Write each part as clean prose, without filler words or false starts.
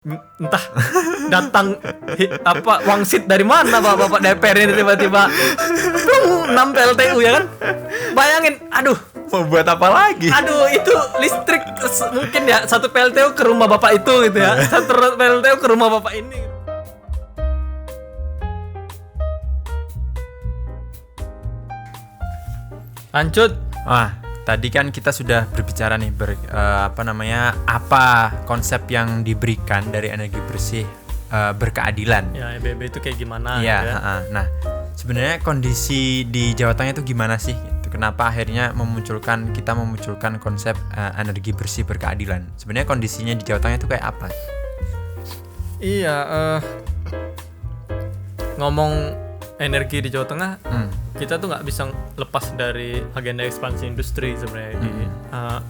Entah datang wangsit dari mana bapak DPR ini tiba-tiba 6 PLTU ya kan. Bayangin, aduh, mau buat apa lagi? aduh itu listrik mungkin ya satu PLTU ke rumah bapak itu gitu ya, satu PLTU ke rumah bapak ini. Lanjut. Tadi kan kita sudah berbicara nih apa konsep yang diberikan dari energi bersih berkeadilan. Ya, EBB itu kayak gimana? Iya. Gitu ya. Nah, sebenarnya kondisi di Jawa Tengah itu gimana sih? Kenapa akhirnya kita memunculkan konsep energi bersih berkeadilan? Sebenarnya kondisinya di Jawa Tengah itu kayak apa? Iya, ngomong energi di Jawa Tengah, kita tuh nggak bisa lepas dari agenda ekspansi industri sebenarnya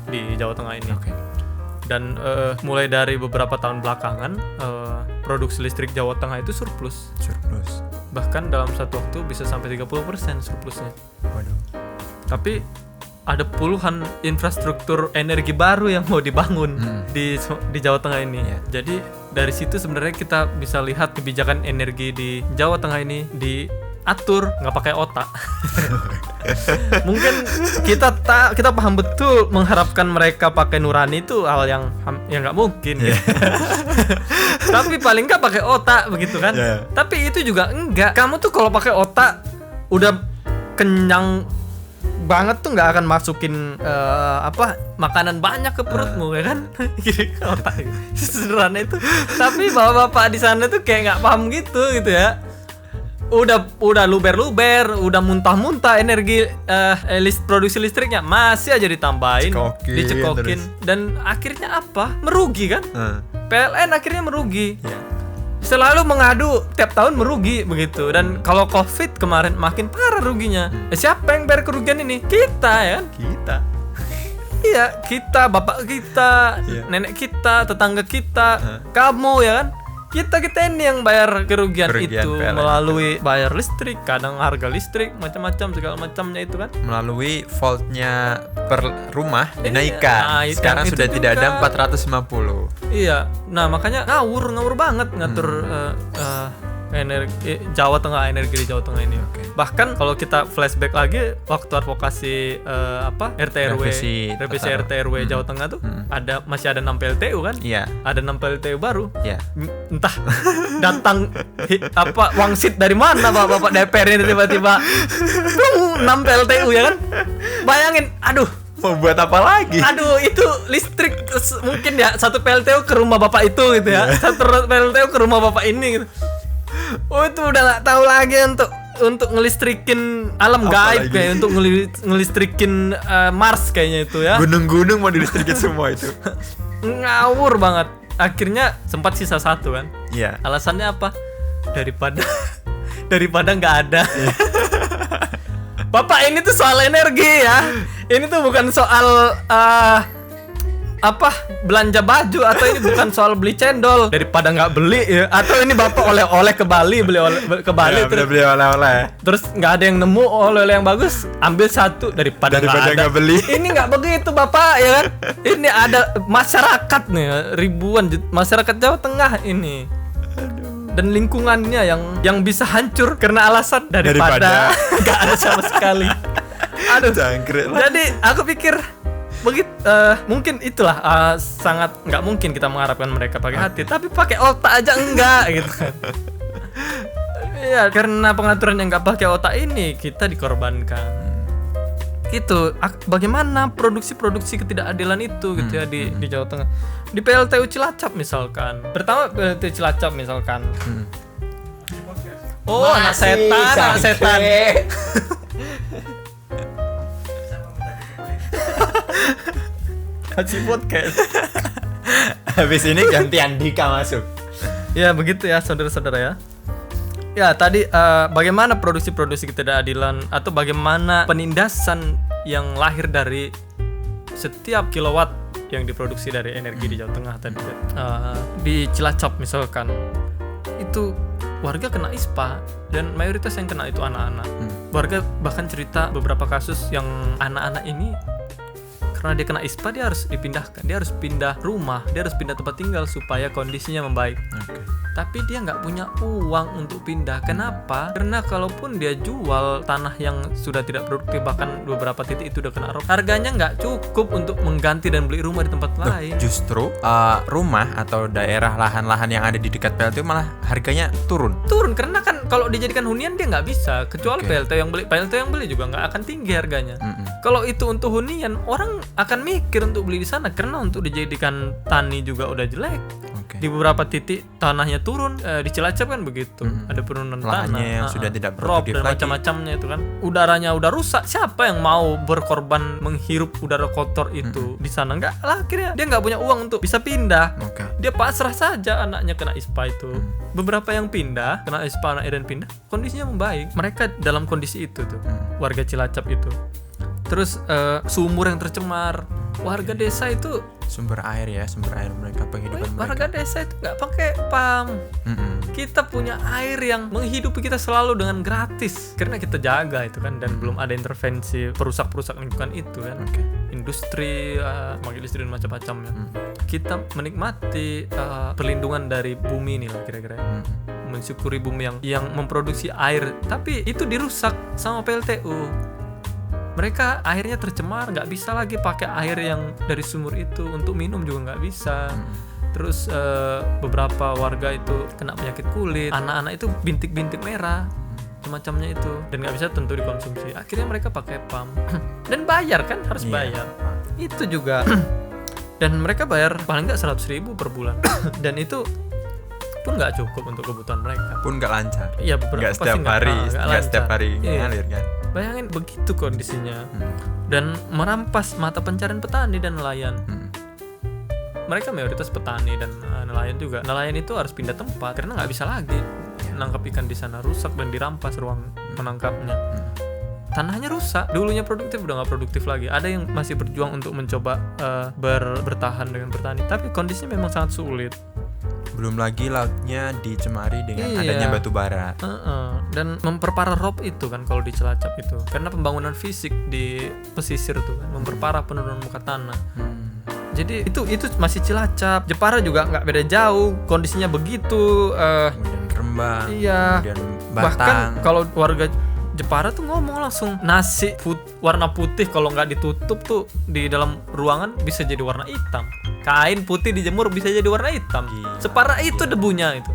di Jawa Tengah ini. Okay. Dan mulai dari beberapa tahun belakangan, produksi listrik Jawa Tengah itu surplus. Bahkan dalam satu waktu bisa sampai 30% surplusnya. Waduh. Tapi ada puluhan infrastruktur energi baru yang mau dibangun di Jawa Tengah ini. Yeah. Jadi dari situ sebenarnya kita bisa lihat kebijakan energi di Jawa Tengah ini diatur nggak pakai otak. Mungkin kita paham betul mengharapkan mereka pakai nurani itu hal yang nggak mungkin. Yeah. Tapi paling nggak pakai otak begitu kan. Yeah. Tapi itu juga enggak. Kamu tuh kalau pakai otak udah kenyang banget tuh nggak akan masukin makanan banyak ke perutmu ya kan. Otak sederhana itu. Tapi bapak-bapak di sana tuh kayak nggak paham gitu ya. Udah luber-luber, udah muntah-muntah energi produksi listriknya masih aja ditambahin, dicekokin dan akhirnya apa? Merugi kan? PLN akhirnya merugi. Yeah. Selalu mengadu tiap tahun merugi begitu. Dan kalau Covid kemarin makin parah ruginya. Siapa yang bayar kerugian ini? Kita ya kan? Kita. Iya, kita, bapak kita, nenek kita, tetangga kita, kamu ya kan? Kita ini yang bayar kerugian itu PLN. Melalui bayar listrik, kadang harga listrik macam-macam segala macamnya itu kan. Melalui voltnya per rumah dinaikkan. Sekarang sudah tidak ada 450. Iya. Nah, makanya ngawur banget ngatur energi Jawa Tengah, energi di Jawa Tengah ini. Okay. Bahkan kalau kita flashback lagi waktu advokasi revisi RT RW Jawa Tengah tuh masih ada 6 PLTU kan? Iya. Ada 6 PLTU baru. Iya. Entah datang wangsit dari mana bapak DPR ini tiba-tiba 6 PLTU ya kan? Bayangin, aduh, mau buat apa lagi? Aduh, itu listrik mungkin ya satu PLTU ke rumah bapak itu gitu ya. Satu PLTU ke rumah bapak ini gitu. Oh, itu udah nggak tahu lagi untuk ngelistrikin alam gaib kayak untuk ngelistrikin Mars kayaknya itu ya. Gunung-gunung mau dilistrikin semua itu. Ngawur banget. Akhirnya sempat sisa satu kan. Iya. Alasannya apa? Daripada nggak ada. Bapak, ini tuh soal energi ya. Ini tuh bukan soal belanja baju, atau ini bukan soal beli cendol. Daripada nggak beli ya, atau ini bapak oleh-oleh ke Bali, beli oleh-oleh. Terus nggak ada yang nemu oleh-oleh yang bagus, ambil satu daripada nggak beli. Ini nggak begitu bapak ya kan. Ini ada masyarakat nih, ribuan masyarakat Jawa Tengah ini. Dan lingkungannya yang bisa hancur karena alasan daripada nggak ada sama sekali. Aduh, jangkrik. Jadi aku pikir mungkin itulah sangat nggak mungkin kita mengharapkan mereka pakai hati, tapi pakai otak aja enggak gitu kan. Iya, karena pengaturan yang nggak pakai otak ini kita dikorbankan. Gitu. Bagaimana produksi ketidakadilan itu gitu ya di Jawa Tengah. Di PLTU Cilacap misalkan. Pertama PLTU Cilacap misalkan. Oh, anak setan. Kasih podcast. Habis ini ganti Andika masuk. Ya begitu ya saudara-saudara ya. Ya tadi bagaimana produksi ketidakadilan atau bagaimana penindasan yang lahir dari setiap kilowatt yang diproduksi dari energi di Jawa Tengah tadi. Di Cilacap misalkan itu warga kena ISPA dan mayoritas yang kena itu anak-anak. Warga bahkan cerita beberapa kasus yang anak-anak ini karena dia kena ISPA dia harus dipindahkan, dia harus pindah rumah, dia harus pindah tempat tinggal supaya kondisinya membaik. Oke. Tapi dia nggak punya uang untuk pindah. Kenapa? Karena kalaupun dia jual tanah yang sudah tidak produktif, bahkan beberapa titik itu udah kena rob, harganya nggak cukup untuk mengganti dan beli rumah di tempat lain. Justru rumah atau daerah lahan-lahan yang ada di dekat PLTU malah harganya turun. Turun karena kan kalau dijadikan hunian dia nggak bisa, kecuali Oke. PLT yang beli juga nggak akan tinggi harganya. Kalau itu untuk hunian, orang akan mikir untuk beli di sana karena untuk dijadikan tani juga udah jelek. Oke. Di beberapa titik tanahnya turun, di Cilacap kan begitu, ada penurunan Lahannya tanah yang sudah tidak rob produktif dan lagi. macam-macamnya itu kan. Udaranya udah rusak, siapa yang mau berkorban menghirup udara kotor itu di sana? Enggak lah, akhirnya dia nggak punya uang untuk bisa pindah. Oke. Dia pasrah saja anaknya kena ISPA itu. Beberapa yang pindah, kena ISPA anaknya dan pindah, kondisinya membaik. Mereka dalam kondisi itu tuh, warga Cilacap itu. Terus sumur yang tercemar. Warga desa itu, Sumber air mereka, penghidupan warga mereka. desa itu nggak pakai pam. Kita punya air yang menghidupi kita selalu dengan gratis karena kita jaga itu kan, dan belum ada intervensi perusak-perusak lingkungan itu kan. Oke. Industri, pembangkit listrik dan macam-macamnya. Kita menikmati perlindungan dari bumi ini lah kira-kira. Mensyukuri bumi yang memproduksi air, tapi itu dirusak sama PLTU. Mereka airnya tercemar, nggak bisa lagi pakai air yang dari sumur itu untuk minum juga nggak bisa. Terus beberapa warga itu kena penyakit kulit, anak-anak itu bintik-bintik merah, semacamnya itu, dan nggak bisa tentu dikonsumsi. Akhirnya mereka pakai pam dan bayar kan, harus Iya. bayar. Itu juga dan mereka bayar paling nggak 100.000 per bulan dan itu pun nggak cukup untuk kebutuhan mereka. Pun nggak lancar. Iya, beberapa Nggak pasti setiap hari, nggak nggak lancar. setiap hari Iya. ngalir kan. Bayangin begitu kondisinya, dan merampas mata pencarian petani dan nelayan. Mereka mayoritas petani dan nelayan juga. Nelayan itu harus pindah tempat karena nggak bisa lagi menangkap ikan di sana, rusak dan dirampas ruang menangkapnya. Tanahnya rusak, dulunya produktif udah nggak produktif lagi. Ada yang masih berjuang untuk mencoba bertahan dengan bertani, tapi kondisinya memang sangat sulit. Belum lagi lautnya dicemari dengan Iya. adanya batu bara. Dan memperparah rob itu kan kalau di Cilacap itu, karena pembangunan fisik di pesisir tuh kan memperparah penurunan muka tanah. Jadi itu masih Cilacap. Jepara juga nggak beda jauh, kondisinya begitu. Kemudian Rembang, Iya. kemudian Bahkan Batang. kalau warga Jepara tuh ngomong langsung, nasi warna putih kalau nggak ditutup tuh di dalam ruangan bisa jadi warna hitam. Kain putih dijemur bisa jadi warna hitam. Gila. Separah itu debunya itu.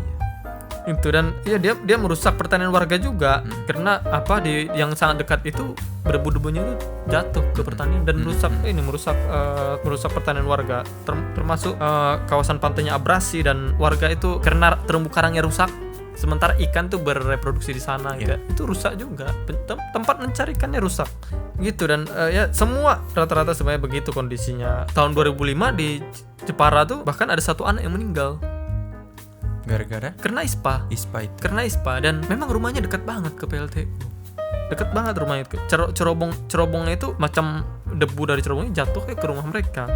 Itu dan ya dia merusak pertanian warga juga karena di yang sangat dekat itu debu-debunya itu jatuh ke pertanian dan merusak pertanian warga, termasuk kawasan pantainya abrasi, dan warga itu karena terumbu karangnya rusak, sementara ikan tuh bereproduksi di sana gitu. Itu rusak juga, tempat mencari ikannya rusak gitu. Dan ya semua rata-rata sebenarnya begitu kondisinya. Tahun 2005 di Jepara tuh bahkan ada satu anak yang meninggal Gara-gara karena ISPA. Karena ISPA, dan memang rumahnya dekat banget ke PLTU. Dekat banget rumahnya. Cerobongnya itu macam debu dari cerobongnya jatuh ke rumah mereka.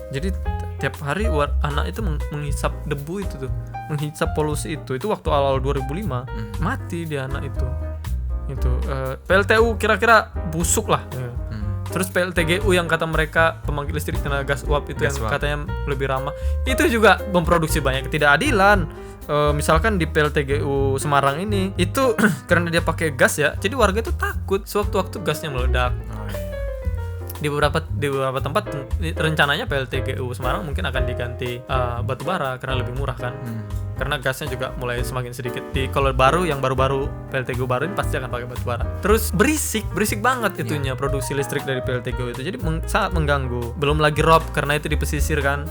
Jadi tiap hari anak itu menghisap debu itu tuh, menghisap polusi itu. Itu waktu awal 2005 mati dia anak itu. PLTU kira-kira busuk lah. Terus PLTGU yang kata mereka pembangkit listrik tenaga gas uap itu yang katanya lebih ramah, itu juga memproduksi banyak ketidakadilan. Misalkan di PLTGU Semarang ini itu karena dia pakai gas ya, jadi warga itu takut sewaktu-waktu gasnya meledak. Di beberapa tempat rencananya PLTGU Semarang mungkin akan diganti batu bara karena lebih murah kan. Karena gasnya juga mulai semakin sedikit. Kalau yang baru-baru PLTGU baru ini pasti akan pakai batu bara. Terus berisik banget itunya produksi listrik dari PLTGU itu. Jadi sangat mengganggu. Belum lagi rob karena itu di pesisir kan.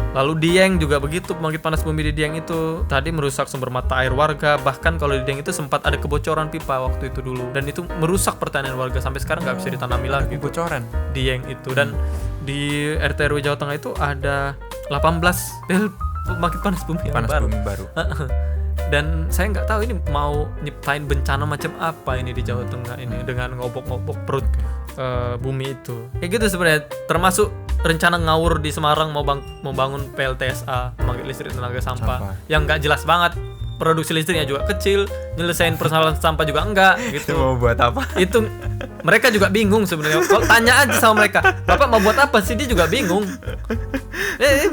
Lalu Dieng juga begitu, pembangkit panas bumi di Dieng itu tadi merusak sumber mata air warga. Bahkan kalau di Dieng itu sempat ada kebocoran pipa waktu itu dulu, dan itu merusak pertanian warga sampai sekarang nggak bisa ditanami lagi. Kebocoran Dieng itu. Dan di RT RW Jawa Tengah itu ada 18 pembangkit panas bumi yang baru. Dan saya nggak tahu ini mau nyiptain bencana macam apa ini di Jawa Tengah ini dengan ngobok-ngobok perut bumi itu. Kayak gitu sebenarnya, termasuk rencana ngawur di Semarang mau bangun PLTSA, pembangkit listrik tenaga sampah, yang nggak jelas banget produksi listriknya juga kecil, nyelesain persoalan sampah juga enggak gitu. Mau buat apa? Itu mereka juga bingung sebenarnya. Kalau tanya aja sama mereka, Bapak mau buat apa sih? Dia juga bingung.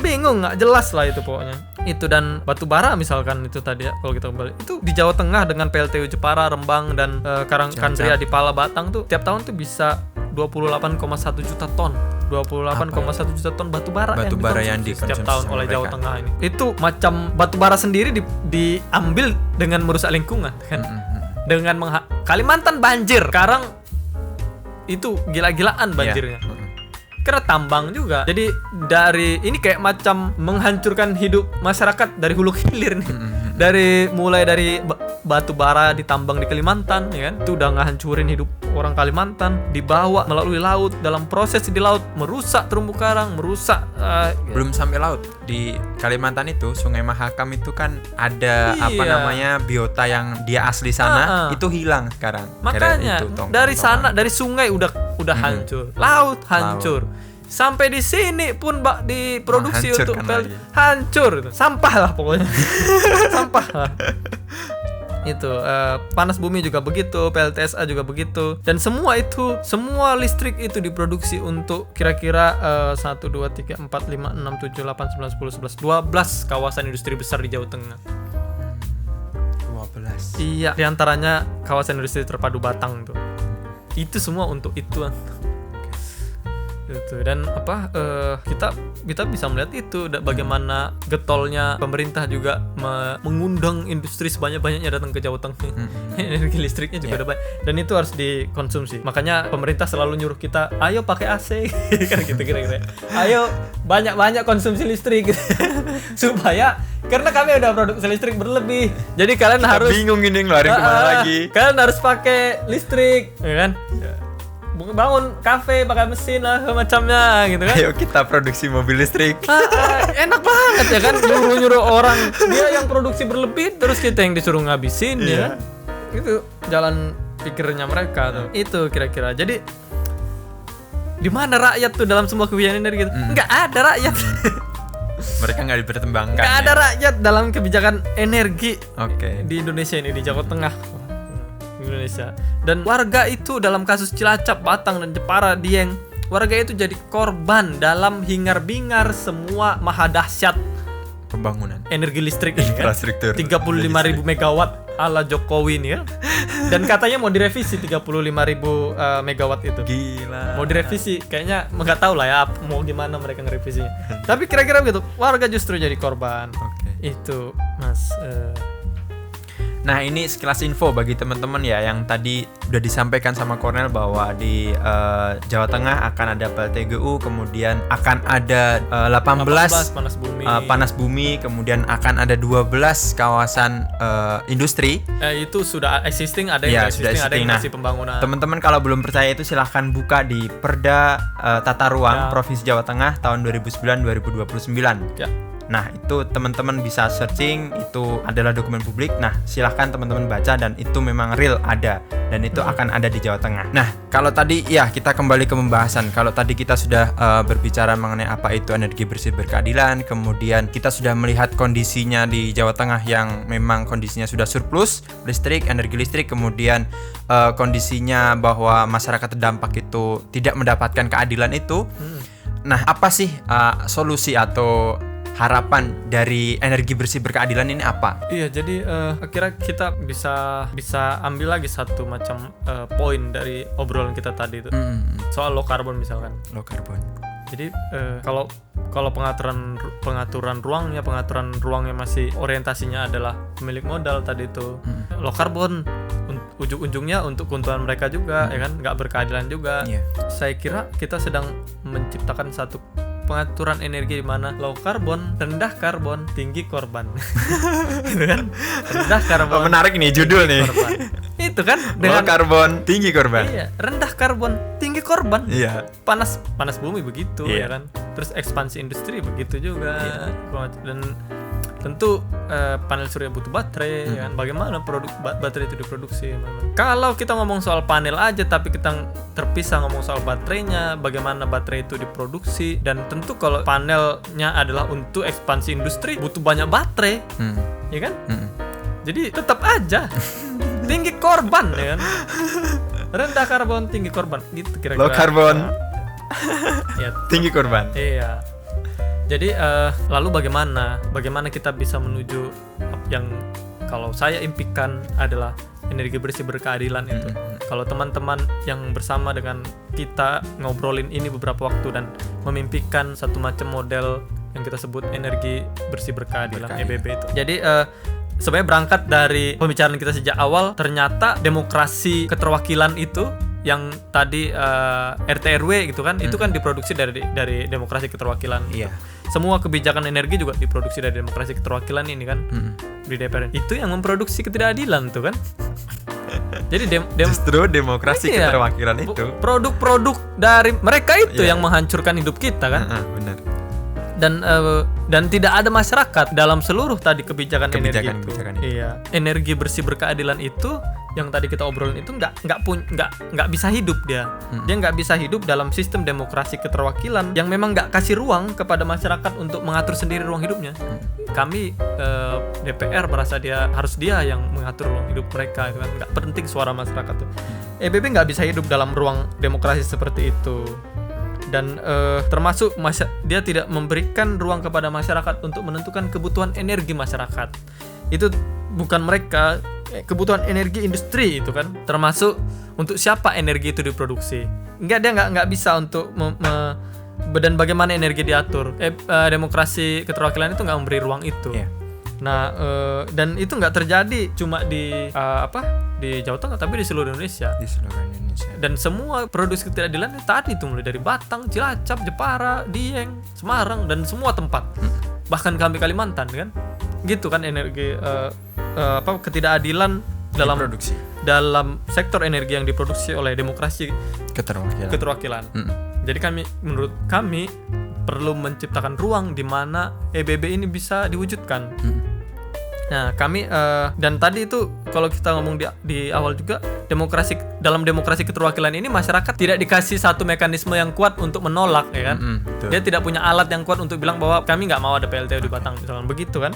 Bingung, nggak jelas lah itu pokoknya. Itu dan batu bara misalkan itu tadi ya, kalau kita kembali itu di Jawa Tengah dengan PLTU Jepara, Rembang dan Karangkandria di Pala Batang tuh tiap tahun tuh bisa 28,1 juta ton. 28,1 juta ton batu bara yang dikonsumsi setiap tahun oleh Jawa Tengah ini. Itu macam batu bara sendiri diambil dengan merusak lingkungan kan. Dengan Kalimantan banjir. Sekarang itu gila-gilaan banjirnya. Karena tambang juga. Jadi dari ini kayak macam menghancurkan hidup masyarakat dari hulu ke hilir nih. Mulai dari batu bara ditambang di Kalimantan ya kan. Itu udah ngehancurin hidup orang Kalimantan, dibawa melalui laut, dalam proses di laut merusak terumbu karang, merusak belum sampai laut. Di Kalimantan itu Sungai Mahakam itu kan ada biota yang dia asli sana itu hilang sekarang. Makanya itu, dari sana dari sungai udah hancur, laut hancur. Sampai di sini pun diproduksi untuk hancur. Sampah lah pokoknya. Sampah lah. Itu panas bumi juga begitu, PLTSA juga begitu, dan semua listrik itu diproduksi untuk kira-kira 1, 2, 3, 4, 5, 6, 7, 8, 9, 10, 11, 12 kawasan industri besar di Jawa Tengah. 12. Iya, diantaranya kawasan industri terpadu Batang tuh. Itu semua untuk itu. Gitu. Dan kita bisa melihat itu bagaimana getolnya pemerintah juga mengundang industri sebanyak-banyaknya datang ke Jawa Tengah. Energi listriknya juga ada banyak dan itu harus dikonsumsi. Makanya pemerintah selalu nyuruh kita, ayo pakai AC kan gitu kira-kira. Ayo banyak-banyak konsumsi listrik supaya karena kami udah produksi listrik berlebih. Jadi kalian harus bingung ini ngeluarin kemana lagi. Kalian harus pakai listrik, ya kan? Bangun kafe pakai mesin lah macamnya gitu kan. Ayo kita produksi mobil listrik. Enak banget ya kan, nyuruh orang dia yang produksi berlebih terus kita yang disuruh ngabisin ya. Itu jalan pikirnya mereka tuh. Itu kira-kira. Jadi di mana rakyat tuh dalam semua kebijakan energi gitu? Enggak ada rakyat. Mereka nggak dipertimbangkan. Enggak ada rakyat dalam kebijakan energi. Di Indonesia ini, di Jawa Tengah. Indonesia. Dan warga itu dalam kasus Cilacap, Batang dan Jepara, Dieng, warga itu jadi korban dalam hingar-bingar semua maha dahsyat pembangunan energi listrik ini kan. 35.000 megawatt ala Jokowi ini ya. Dan katanya mau direvisi 35.000 megawatt itu. Gila. Mau direvisi, kayaknya nggak tahu lah ya mau gimana mereka ngerevisinya. Tapi kira-kira begitu, warga justru jadi korban. Itu Mas. Nah ini sekilas info bagi teman-teman ya yang tadi udah disampaikan sama Cornel bahwa di Jawa Tengah akan ada PLTGU, kemudian akan ada 18 panas bumi, kemudian akan ada 12 kawasan industri. Itu sudah existing, ada yang ada yang masih pembangunan. Teman-teman kalau belum percaya itu silahkan buka di Perda Tata Ruang Provinsi Jawa Tengah tahun 2009-2029. Ya. Nah itu teman-teman bisa searching, itu adalah dokumen publik. Nah silahkan teman-teman baca dan itu memang real ada dan itu akan ada di Jawa Tengah. Nah kalau tadi ya kita kembali ke pembahasan. Kalau tadi kita sudah berbicara mengenai apa itu energi bersih berkeadilan, kemudian kita sudah melihat kondisinya di Jawa Tengah yang memang kondisinya sudah surplus listrik, energi listrik, kemudian kondisinya bahwa masyarakat terdampak itu tidak mendapatkan keadilan itu. Nah apa sih solusi atau harapan dari energi bersih berkeadilan ini apa? Iya, jadi akhirnya kita bisa ambil lagi satu macam poin dari obrolan kita tadi itu soal low carbon misalkan. Low carbon. Jadi kalau pengaturan ruangnya masih orientasinya adalah pemilik modal tadi itu. Low carbon ujung-ujungnya untuk keuntungan mereka juga, ya kan, nggak berkeadilan juga. Saya kira kita sedang menciptakan satu pengaturan energi di mana low carbon, rendah karbon, tinggi korban. Gitu kan? Rendah karbon. Menarik nih judul nih. Korban. Itu kan dengan low karbon, tinggi korban. Iya, rendah karbon, tinggi korban. Iya. Panas bumi begitu ya kan. Terus ekspansi industri begitu juga. Dan tentu panel surya butuh baterai ya kan? Bagaimana baterai itu diproduksi. Kalau kita ngomong soal panel aja tapi kita terpisah ngomong soal baterainya, bagaimana baterai itu diproduksi, dan tentu kalau panelnya adalah untuk ekspansi industri butuh banyak baterai. Ya kan? Jadi tetap aja tinggi korban ya kan. Rendah karbon, tinggi korban gitu kira-kira. Low karbon, Ya, tinggi korban. iya. Jadi lalu bagaimana kita bisa menuju yang kalau saya impikan adalah energi bersih berkeadilan itu. Kalau teman-teman yang bersama dengan kita ngobrolin ini beberapa waktu dan memimpikan satu macam model yang kita sebut energi bersih berkeadilan, EBB itu. Jadi sebenarnya berangkat dari pembicaraan kita sejak awal, ternyata demokrasi keterwakilan itu yang tadi RT RW gitu kan, itu kan diproduksi dari demokrasi keterwakilan. Iya. Semua kebijakan energi juga diproduksi dari demokrasi keterwakilan ini kan, di DPR. Itu yang memproduksi ketidakadilan tuh kan. Jadi Justru demokrasi iya, keterwakilan itu produk-produk dari mereka itu yang menghancurkan hidup kita kan. benar. Dan tidak ada masyarakat dalam seluruh tadi kebijakan energi itu. Iya, energi bersih berkeadilan itu yang tadi kita obrolin itu nggak bisa hidup dia. Dia nggak bisa hidup dalam sistem demokrasi keterwakilan yang memang nggak kasih ruang kepada masyarakat untuk mengatur sendiri ruang hidupnya. Kami DPR merasa harus dia yang mengatur ruang hidup mereka, kan nggak penting suara masyarakat tuh. EBB nggak bisa hidup dalam ruang demokrasi seperti itu. Dan termasuk dia tidak memberikan ruang kepada masyarakat untuk menentukan kebutuhan energi masyarakat. Itu bukan mereka, kebutuhan energi industri itu kan, termasuk untuk siapa energi itu diproduksi. Dia nggak bisa untuk dan bagaimana energi diatur. Demokrasi keterwakilan itu nggak memberi ruang itu. Nah, dan itu nggak terjadi cuma di Jawa Tengah, tapi di seluruh Indonesia. Dan semua produksi ketidakadilan tadi itu mulai dari Batang, Cilacap, Jepara, Dieng, Semarang dan semua tempat. Bahkan kami Kalimantan kan. Gitu kan energi ketidakadilan dalam produksi. Dalam sektor energi yang diproduksi oleh demokrasi keterwakilan. Jadi menurut kami perlu menciptakan ruang di mana EBB ini bisa diwujudkan. Nah, kami dan tadi itu kalau kita ngomong di awal juga, dalam demokrasi keterwakilan ini masyarakat tidak dikasih satu mekanisme yang kuat untuk menolak, ya kan? Dia tidak punya alat yang kuat untuk bilang bahwa kami nggak mau ada PLTU di Batang, misalkan begitu kan?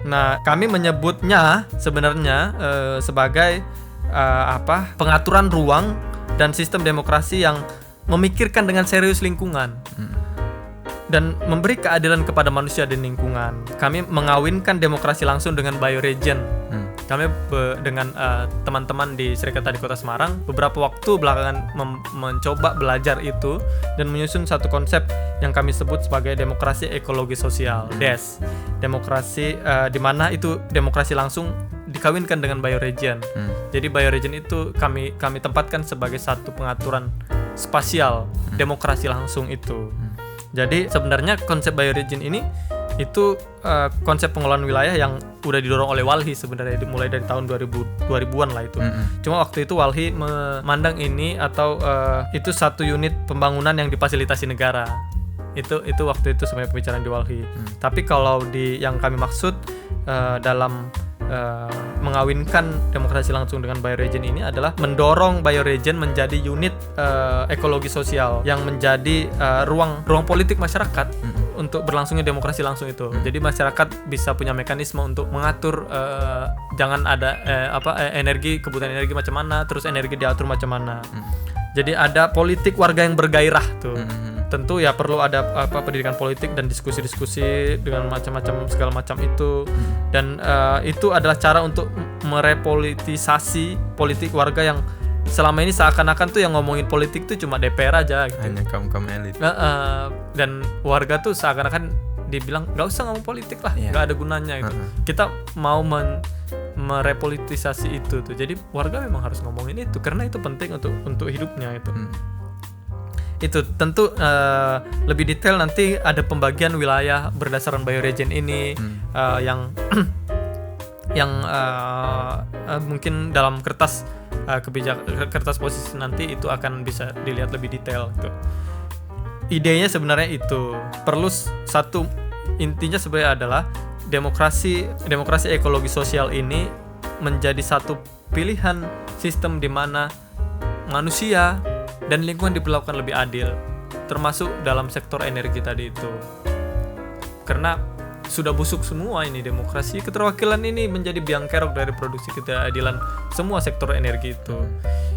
Nah, kami menyebutnya sebenarnya sebagai pengaturan ruang dan sistem demokrasi yang memikirkan dengan serius lingkungan. Dan memberi keadilan kepada manusia dan lingkungan. Kami mengawinkan demokrasi langsung dengan bioregion. Kami dengan teman-teman di Serikat Tani Kota Semarang beberapa waktu belakangan mencoba belajar itu dan menyusun satu konsep yang kami sebut sebagai demokrasi ekologi sosial (DES). Demokrasi di mana itu demokrasi langsung dikawinkan dengan bioregion. Jadi bioregion itu kami tempatkan sebagai satu pengaturan spasial demokrasi langsung itu. Jadi sebenarnya konsep bioregion ini itu konsep pengelolaan wilayah yang udah didorong oleh Walhi sebenarnya mulai dari tahun 2000-an lah itu. Cuma waktu itu Walhi memandang ini atau itu satu unit pembangunan yang difasilitasi negara. Itu waktu itu sebenarnya pembicaraan di Walhi. Tapi kalau yang kami maksud dalam mengawinkan demokrasi langsung dengan bioregion ini adalah mendorong bioregion menjadi unit ekologi sosial yang menjadi ruang politik masyarakat untuk berlangsungnya demokrasi langsung itu. Jadi masyarakat bisa punya mekanisme untuk mengatur jangan ada kebutuhan energi macam mana, terus energi diatur macam mana. Jadi ada politik warga yang bergairah tuh. Tentu ya perlu ada pendidikan politik dan diskusi-diskusi dengan macam-macam segala macam itu. Dan itu adalah cara untuk merepolitisasi politik warga yang selama ini seakan-akan tuh yang ngomongin politik tuh cuma DPR aja gitu. Hanya kaum elit. Dan warga tuh seakan-akan dibilang nggak usah ngomong politik lah, nggak ada gunanya gitu. Kita mau merepolitisasi itu tuh. Jadi warga memang harus ngomongin itu karena itu penting untuk hidupnya itu. Itu tentu lebih detail nanti ada pembagian wilayah berdasarkan bioregion ini yang mungkin dalam kertas posisi nanti itu akan bisa dilihat lebih detail gitu. Idenya sebenarnya itu perlu intinya sebenarnya adalah demokrasi ekologi sosial ini menjadi satu pilihan sistem di mana manusia dan lingkungan diperlakukan lebih adil, termasuk dalam sektor energi tadi itu. Karena sudah busuk semua ini demokrasi keterwakilan ini menjadi biang kerok dari produksi keadilan semua sektor energi itu.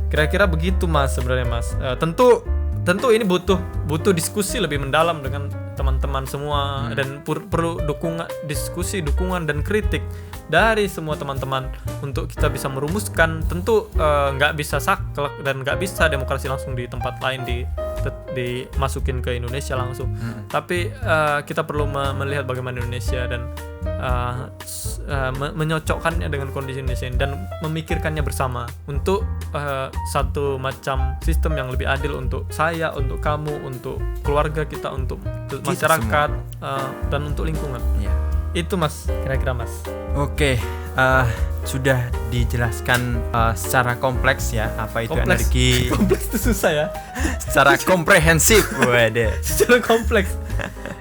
Kira-kira begitu Mas sebenarnya Mas. Tentu ini butuh diskusi lebih mendalam dengan teman-teman semua dan perlu dukungan dan kritik dari semua teman-teman untuk kita bisa merumuskan. Tentu nggak bisa saklek dan nggak bisa demokrasi langsung di tempat lain dimasukin ke Indonesia langsung. Tapi kita perlu melihat bagaimana Indonesia dan menyocokkannya dengan kondisi Indonesia ini dan memikirkannya bersama untuk satu macam sistem yang lebih adil untuk saya, untuk kamu, untuk keluarga kita, untuk masyarakat dan untuk lingkungan. Itu Mas, kira-kira Mas. Oke, sudah dijelaskan secara kompleks ya apa itu energi. Kompleks itu susah ya. Secara komprehensif, waduh. Secara kompleks.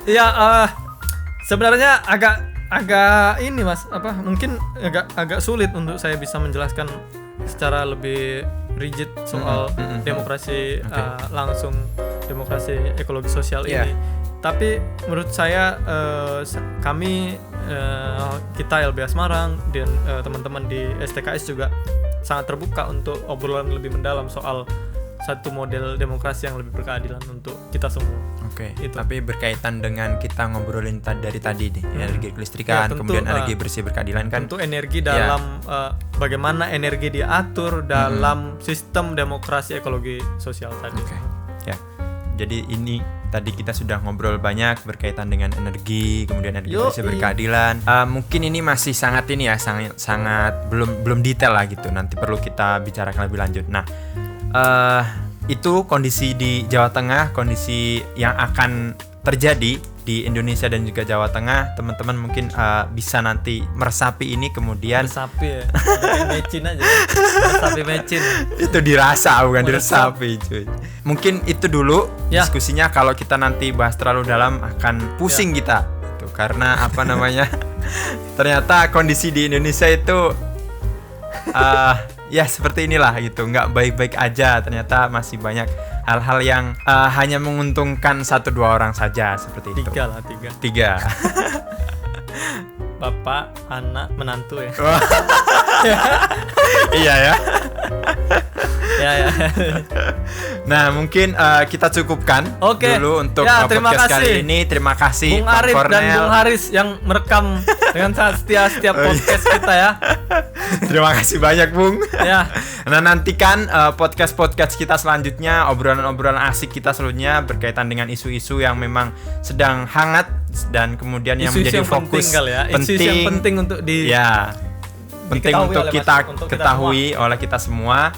Ya, sebenarnya agak ini Mas, mungkin agak sulit untuk saya bisa menjelaskan secara lebih rigid soal demokrasi langsung, demokrasi ekologi sosial ini. Tapi menurut saya kita LBH Semarang dan teman-teman di STKS juga sangat terbuka untuk obrolan lebih mendalam soal satu model demokrasi yang lebih berkeadilan untuk kita semua. Oke. Tapi berkaitan dengan kita ngobrolin dari tadi nih, energi kelistrikan, kemudian energi bersih berkeadilan kan. Untuk energi dalam bagaimana energi diatur dalam sistem demokrasi ekologi sosial tadi. Ya. Jadi ini tadi kita sudah ngobrol banyak berkaitan dengan energi, kemudian energi bersih berkeadilan. Mungkin ini masih sangat belum detail lah gitu. Nanti perlu kita bicarakan lebih lanjut. Nah, itu kondisi di Jawa Tengah, kondisi yang akan terjadi di Indonesia dan juga Jawa Tengah. Teman-teman mungkin bisa nanti meresapi ini, kemudian meresapi ya, mecin aja, meresapi mecin. Itu dirasa bukan diresapi cuy. Mungkin itu dulu diskusinya. Kalau kita nanti bahas terlalu dalam akan pusing kita itu, karena ternyata kondisi di Indonesia itu ya seperti inilah gitu, nggak baik-baik aja, ternyata masih banyak hal-hal yang hanya menguntungkan 1-2 orang saja seperti itu. 3 Bapak, anak, menantu ya. Iya ya. Ya. Nah mungkin kita cukupkan dulu untuk podcast kali ini. Terima kasih Bung Arif dan Bung Haris yang merekam dengan sangat setia setiap podcast kita ya. Terima kasih banyak Bung. Ya. Nah nantikan podcast kita selanjutnya, obrolan asik kita selanjutnya berkaitan dengan isu-isu yang memang sedang hangat dan kemudian yang menjadi fokus isu yang penting untuk penting untuk kita ketahui oleh kita semua.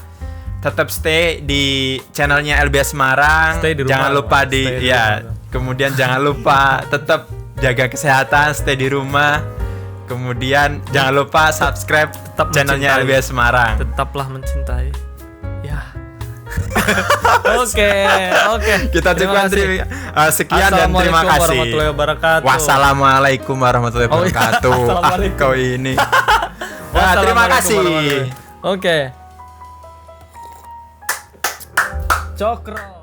Tetap stay di channelnya LBH Semarang. Jangan lupa kemudian jangan lupa tetap jaga kesehatan, stay di rumah. Kemudian jangan lupa subscribe tetap channelnya LBH Semarang. Tetaplah mencintai. Ya. Oke. Kita cukupkan sekian dan terima kasih. Wassalamualaikum warahmatullahi wabarakatuh. Kau ini. Terima kasih. Oke. Cokro.